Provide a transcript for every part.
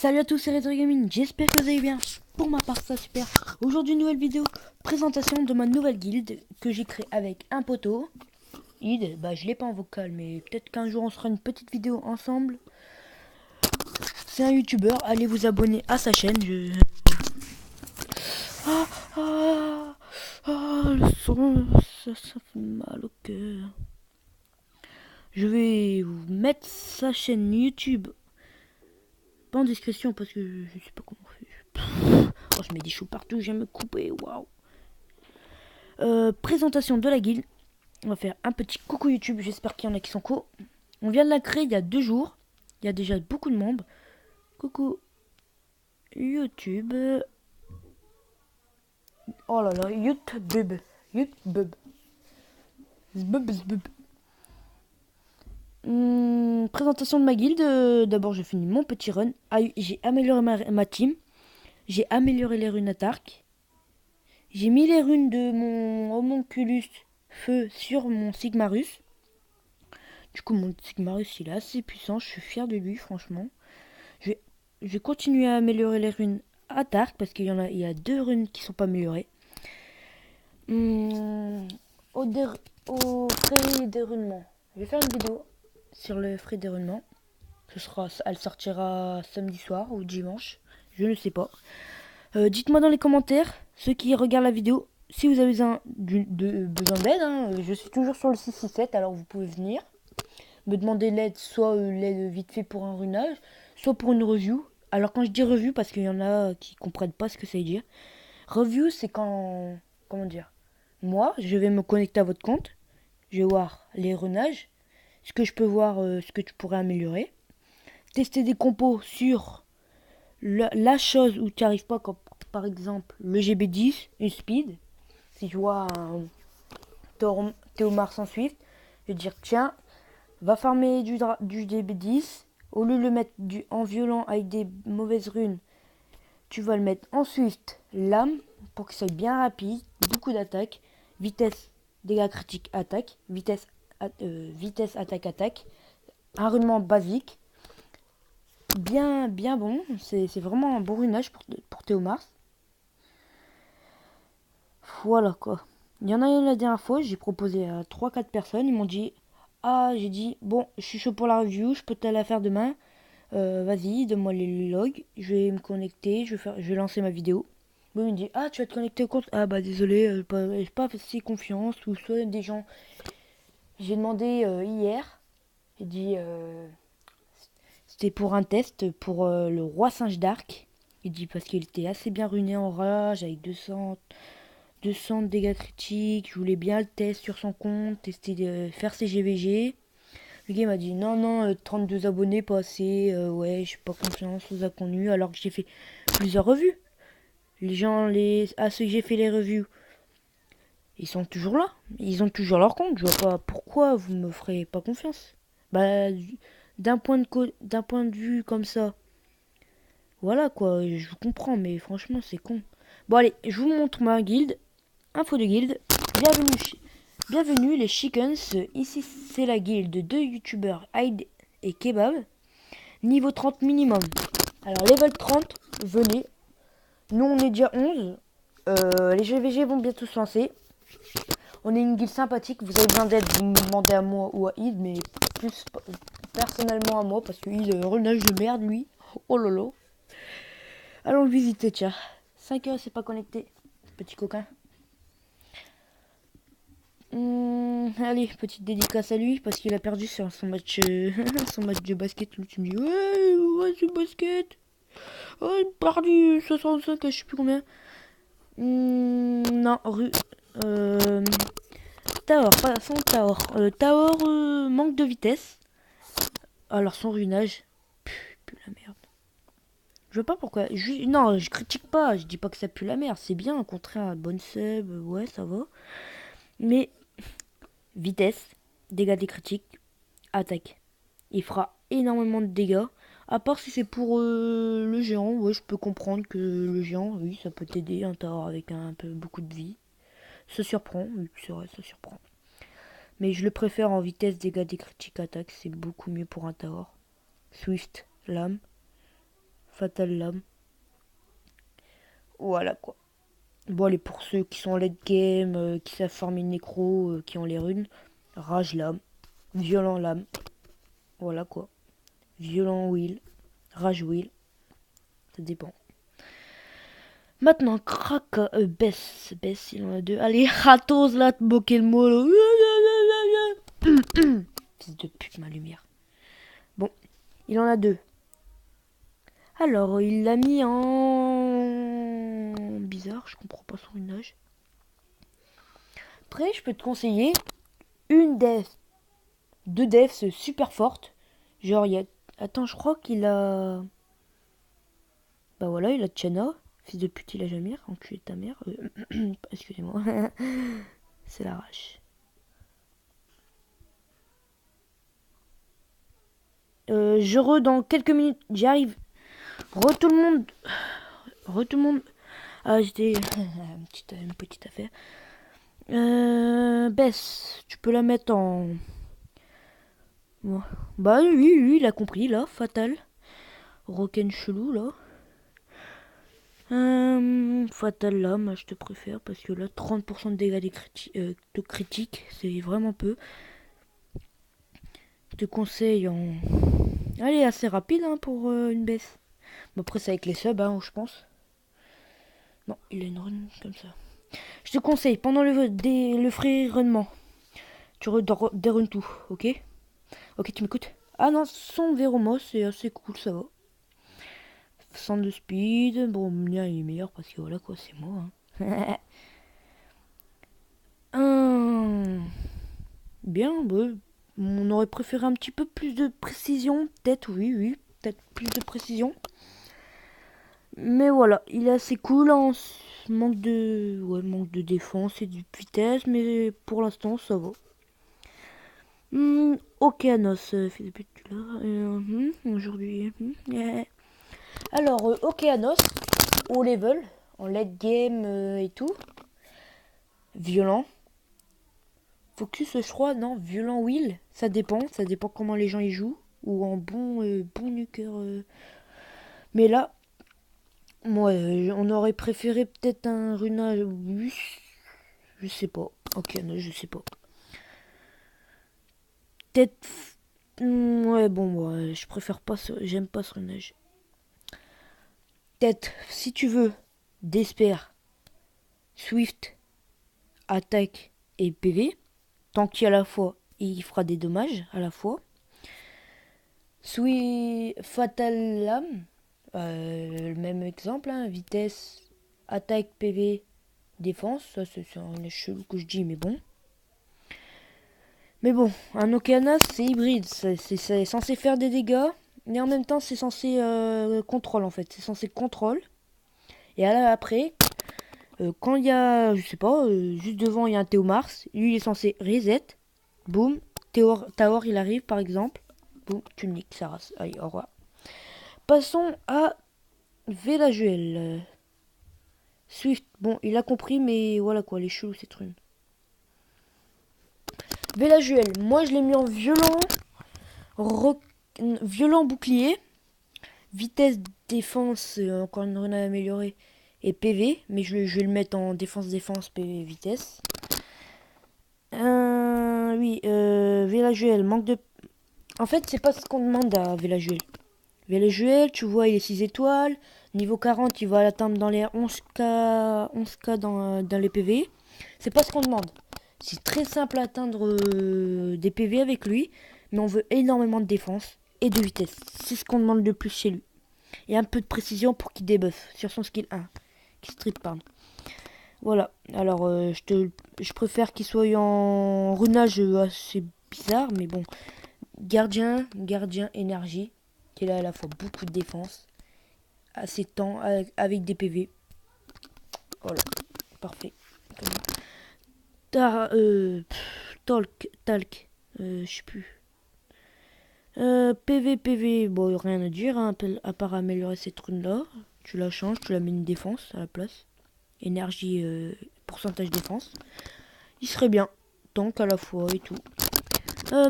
Salut à tous, c'est Retro Gaming, j'espère que vous allez bien. Pour ma part, ça super. Aujourd'hui, une nouvelle vidéo, présentation de ma nouvelle guilde que j'ai créée avec un poteau. Id, je l'ai pas en vocal, mais peut-être qu'un jour on fera une petite vidéo ensemble. C'est un youtubeur, allez vous abonner à sa chaîne. Ah, ah, le son, ça fait mal au cœur. Je vais vous mettre sa chaîne YouTube pas en discrétion parce que je sais pas comment faire. Oh, je mets des choux partout, j'aime me couper, waouh. Présentation de la guilde. On va faire un petit coucou YouTube, j'espère qu'il y en a qui sont co. On vient de la créer il y a 2 jours. Il y a déjà beaucoup de membres. Coucou YouTube. Oh là là, YouTube. YouTube. Zbub, zbub. Présentation de ma guilde. D'abord, j'ai fini mon petit run. J'ai amélioré ma team. J'ai amélioré les runes attaques. J'ai mis les runes de mon homunculus feu sur mon Sigmarus. Du coup, mon Sigmarus, il est assez puissant. Je suis fier de lui, franchement. Je vais continuer à améliorer les runes attaques parce qu'il y a 2 runes qui sont pas améliorées. Au frais déroulement. Je vais faire une vidéo sur le frais déroulement. Elle sortira samedi soir ou dimanche. Je ne sais pas. Dites-moi dans les commentaires, ceux qui regardent la vidéo, si vous avez besoin d'aide. Je suis toujours sur le 667, alors vous pouvez venir me demander l'aide, soit l'aide vite fait pour un runage, soit pour une review. Alors quand je dis review, parce qu'il y en a qui comprennent pas ce que ça veut dire. Review, c'est quand, comment dire, moi, je vais me connecter à votre compte, je vais voir les runages, ce que je peux voir, ce que tu pourrais améliorer, tester des compos sur la chose où tu n'y arrives pas, comme par exemple le GB10, une speed. Si je vois un Théomar sans Swift, je vais dire tiens, va farmer du GB10. Au lieu de le mettre en violent avec des mauvaises runes, tu vas le mettre en Swift lame pour qu'il soit bien rapide, beaucoup d'attaque, vitesse, dégâts critiques, attaque, vitesse attaque, un runement basique. Bien bon, c'est vraiment un bon runage pour Théomars. Voilà quoi. Il y en a eu la dernière fois, j'ai proposé à 3-4 personnes, ils m'ont dit j'ai dit bon, je suis chaud pour la review, je peux te la faire demain. Vas-y, donne-moi les logs, je vais me connecter, je vais lancer ma vidéo. Bon, il me dit tu vas te connecter au compte. Désolé, j'ai pas assez confiance. Ou soit des gens. J'ai demandé hier, j'ai dit c'était pour un test pour le roi singe d'Arc. Il dit parce qu'il était assez bien ruiné en rage avec 200 de dégâts critiques. Je voulais bien le test sur son compte, tester faire ses GVG. Le gars m'a dit non, 32 abonnés, pas assez. Ouais, j'ai pas confiance aux inconnus. Alors que j'ai fait plusieurs revues. À ceux que j'ai fait les revues, ils sont toujours là. Ils ont toujours leur compte. Je vois pas pourquoi vous me ferez pas confiance. D'un point de vue comme ça, voilà quoi, je vous comprends, mais franchement, c'est con. Bon, allez, je vous montre ma guilde. Info de guilde. Bienvenue les chickens. Ici, c'est la guilde de youtubeurs Hyde et Kebab. Niveau 30 minimum. Alors, level 30, venez. Nous, on est déjà 11. Les GVG vont bientôt se lancer. On est une guilde sympathique. Vous avez besoin d'aide, vous me demandez à moi ou à Hyde, mais plus personnellement à moi, parce que Hyde, renage de merde, lui. Oh lolo. Allons le visiter, tiens. 5 heures, c'est pas connecté. Petit coquin. Allez, petite dédicace à lui, parce qu'il a perdu sur son match, son match de basket. Tu me dis, ouais, c'est basket. Oh, il a perdu 65, je sais plus combien. Non, Taor, pas son Taor. Taor manque de vitesse. Alors son runage, pue la merde. Je veux pas pourquoi. Non, je critique pas. Je dis pas que ça pue la merde. C'est bien, au contraire, bonne sub, ouais, ça va. Mais vitesse, dégâts des critiques, attaque. Il fera énormément de dégâts. À part si c'est pour le géant, ouais, je peux comprendre que le géant, oui, ça peut t'aider un Taor avec un peu beaucoup de vie. Ça surprend, oui, c'est vrai, ça surprend. Mais je le préfère en vitesse, dégâts des critiques, attaque. C'est beaucoup mieux pour un Taor. Swift, lame. Fatal Lame. Voilà quoi. Bon, allez, pour ceux qui sont en late game, qui savent former une nécro, qui ont les runes, Rage Lame, Violent Lame. Voilà quoi. Violent Will, Rage Will. Ça dépend. Maintenant, Kraka, Bess, il en a deux. Allez, Ratos là, Pokémon. Fils de pute, ma lumière. Bon, il en a deux. Alors, il l'a mis en... Bizarre, je comprends pas son runage. Après, je peux te conseiller une def. Deux defs super fortes. Genre, il y a... Attends, je crois qu'il a... Bah voilà, il a Chana. Fils de pute, il a Jamir. Enculé de ta mère. Excusez-moi. C'est la rage. Je dans quelques minutes. J'y arrive. Tout le monde. Tout le monde. Ah, j'étais... une petite affaire. Bess, tu peux la mettre en... Bon. Bah oui, il a compris, là. Fatal. Rocken chelou, là. Fatal Lame, je te préfère parce que là 30% de dégâts de critique, c'est vraiment peu. Je te conseille en... Allez, assez rapide hein, pour une baisse. Bon, après c'est avec les subs, hein, je pense. Non, il a une run comme ça. Je te conseille, pendant le free runnement, tu dérunes tout, ok? Ok, tu m'écoutes? Ah non, son Véroma, c'est assez cool, ça va. Centre de speed, bon, mien il est meilleur parce que voilà quoi, c'est moi. Hein. Bien, bah, on aurait préféré un petit peu plus de précision, peut-être, oui, peut-être plus de précision. Mais voilà, il est assez cool, hein, manque de défense et de vitesse, mais pour l'instant ça va. Okeanos, fait de pute là, aujourd'hui. Alors, Okeanos, haut level, en late game et tout. Violent. Focus, je crois, non, Violent Will. Ça dépend comment les gens y jouent. Ou en bon nuker. Mais là, moi, on aurait préféré peut-être un runage. Je sais pas. Okeanos, je sais pas. Peut-être. Ouais, bon, moi, je préfère pas j'aime pas ce runage. Peut-être, si tu veux, Desper, Swift, attaque et PV. Tant qu'il y a à la fois, il fera des dommages à la fois. Fatal Lame, le même exemple, hein, vitesse, attaque, PV, défense. Ça, c'est un chelou que je dis, mais bon. Mais bon, un Okeanos, c'est hybride. C'est censé faire des dégâts, mais en même temps, c'est censé contrôle en fait. C'est censé contrôle. Et après, quand il y a, je sais pas, juste devant, il y a un Théomars. Lui, il est censé reset. Boum. Taor, il arrive par exemple. Boum, tu niques sa race. Allez, au revoir. Passons à Velajuel. Swift, bon, il a compris, mais voilà quoi, les chelous, cette rune. Velajuel, moi je l'ai mis en violent. Violent bouclier. Vitesse, défense, encore une rune à améliorer. Et PV, mais je vais le mettre en défense, PV, vitesse. Oui, Velajuel, manque de... En fait, c'est pas ce qu'on demande à Velajuel. Velajuel, tu vois, il est 6 étoiles. Niveau 40, il va l'atteindre dans les 11K dans les PV. C'est pas ce qu'on demande. C'est très simple à atteindre des PV avec lui. Mais on veut énormément de défense et de vitesse. C'est ce qu'on demande le plus chez lui. Et un peu de précision pour qu'il débuffe sur son skill 1. Qui street, pardon. Voilà. Alors, je préfère qu'il soit en runage assez bizarre. Mais bon. Gardien, énergie. Qui a à la fois beaucoup de défense. Assez de temps avec des PV. Voilà. Parfait. Talk. Je sais plus. PV, bon, rien à dire, hein, à part améliorer cette rune là. Tu la changes, tu la mets une défense à la place. Énergie, pourcentage défense. Il serait bien. Tank à la fois et tout.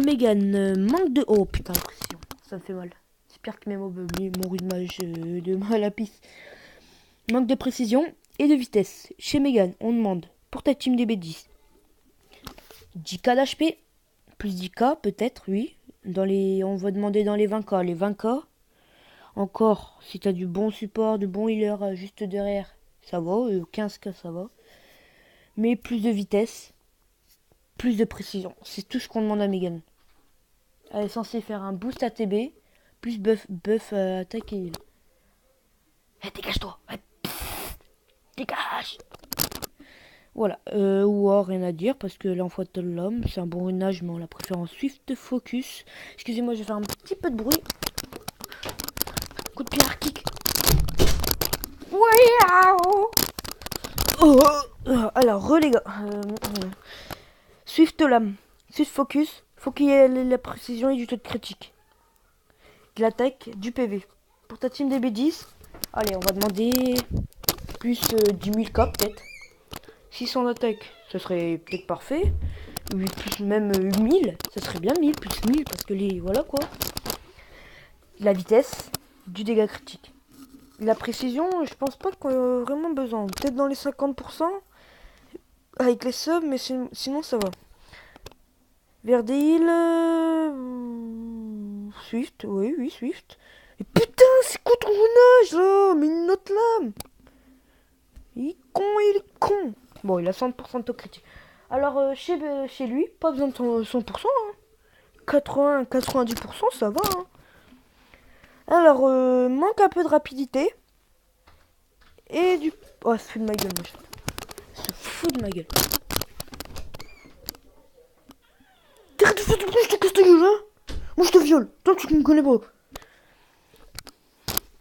Megan, manque de... Oh putain, la pression. Ça me fait mal. J'espère que même mon rythmage de ma lapis. Manque de précision et de vitesse. Chez Megan, on demande pour ta team DB10 10k d'HP, plus 10k peut-être, oui. On va demander dans les 20k. Les 20k, encore, si tu as du bon support, du bon healer juste derrière, ça va. 15k, ça va. Mais plus de vitesse, plus de précision. C'est tout ce qu'on demande à Megan. Elle est censée faire un boost ATB, plus buff attaque et heal. Dégage-toi. Dégage. Voilà, rien à dire parce que l'enfant de l'homme, c'est un bon runage, mais on la préfère en Swift Focus. Excusez-moi, je vais faire un petit peu de bruit. Coup de pied kick. Alors, les gars. Swift lame. Swift Focus. Faut qu'il y ait la précision et du taux de critique. De l'attaque, du PV. Pour ta team DB10, allez, on va demander plus 10 000 k peut-être. 600 d'attaque, ce serait peut-être parfait. Plus même 1000, ça serait bien 1000, plus 1000, parce que les... Voilà quoi. La vitesse, du dégât critique. La précision, je pense pas qu'on a vraiment besoin. Peut-être dans les 50% avec les subs, mais sinon ça va. Verdale... Swift, oui, Swift. Et putain, c'est quoi ton runage là? Mais une autre lame. Il est con. Bon, il a 100% de taux critique. Alors, chez lui, pas besoin de 100%. Hein. 90%, ça va. Hein. Alors, manque un peu de rapidité. Et du... Oh, se fout de ma gueule, machin. Se fout de ma gueule. Arrête de faire du bruit, je te casse ta gueule, hein. Moi, je te viole. Toi, tu me connais pas.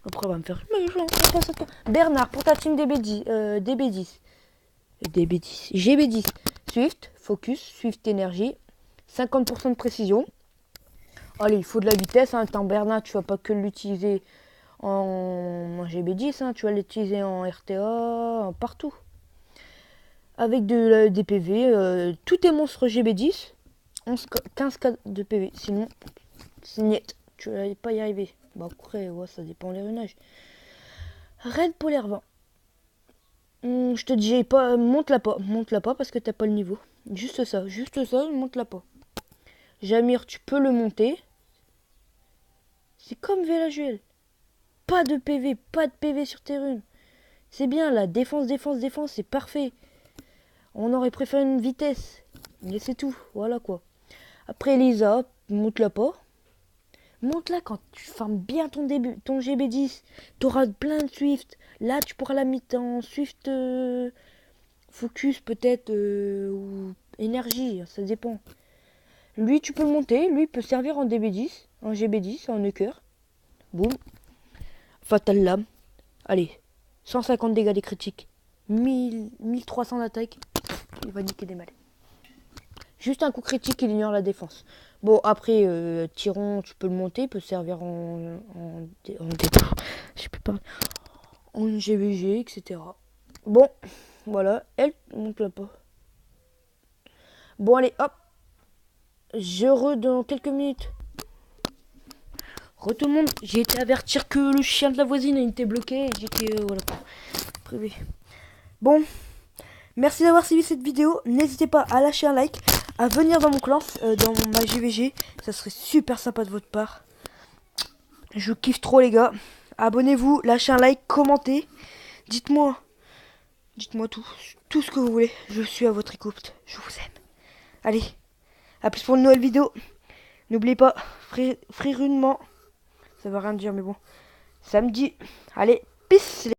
Après, on va me faire... Bernard, pour ta team DB10. GB10. Swift, Focus, Swift Énergie. 50% de précision. Allez, il faut de la vitesse. Hein. Tant Bernard, tu vas pas que l'utiliser en GB10. Hein. Tu vas l'utiliser en RTA, partout. Avec des PV. Tous tes monstres GB10. 15k de PV. Sinon, c'est net. Tu vas pas y arriver. Bah après, ouais, ça dépend des runages. Red Polaire 20. Je te dis pas, monte-la pas parce que t'as pas le niveau. Juste ça, monte-la pas. Jamir, tu peux le monter. C'est comme Velajuel. Pas de PV sur tes runes. C'est bien là, défense, c'est parfait. On aurait préféré une vitesse. Mais c'est tout, voilà quoi. Après Elisa, monte-la pas. Monte-la quand tu farmes bien ton GB10. T'auras plein de Swift. Là, tu pourras la mettre en Swift Focus peut-être ou énergie, ça dépend. Lui, tu peux le monter. Lui, il peut servir en DB10, en GB10, en Euker. Boum. Fatal Lame. Allez, 150 dégâts des critiques. 1300 d'attaque. Il va niquer des malais. Juste un coup critique, il ignore la défense. Bon, après, Tyron, tu peux le monter. Il peut servir je peux pas. En GVG, etc. Bon, voilà. Elle monte là pas. Bon, allez, hop. Je dans quelques minutes. Tout le monde, j'ai été avertir que le chien de la voisine était bloqué. Et j'étais, voilà, privé. Bon, merci d'avoir suivi cette vidéo. N'hésitez pas à lâcher un like, à venir dans mon clan, dans ma GVG. Ça serait super sympa de votre part. Je kiffe trop les gars. Abonnez-vous, lâchez un like, commentez. Dites-moi tout ce que vous voulez. Je suis à votre écoute. Je vous aime. Allez, à plus pour une nouvelle vidéo. N'oubliez pas, free rudement. Ça veut rien dire mais bon. Samedi. Allez, peace les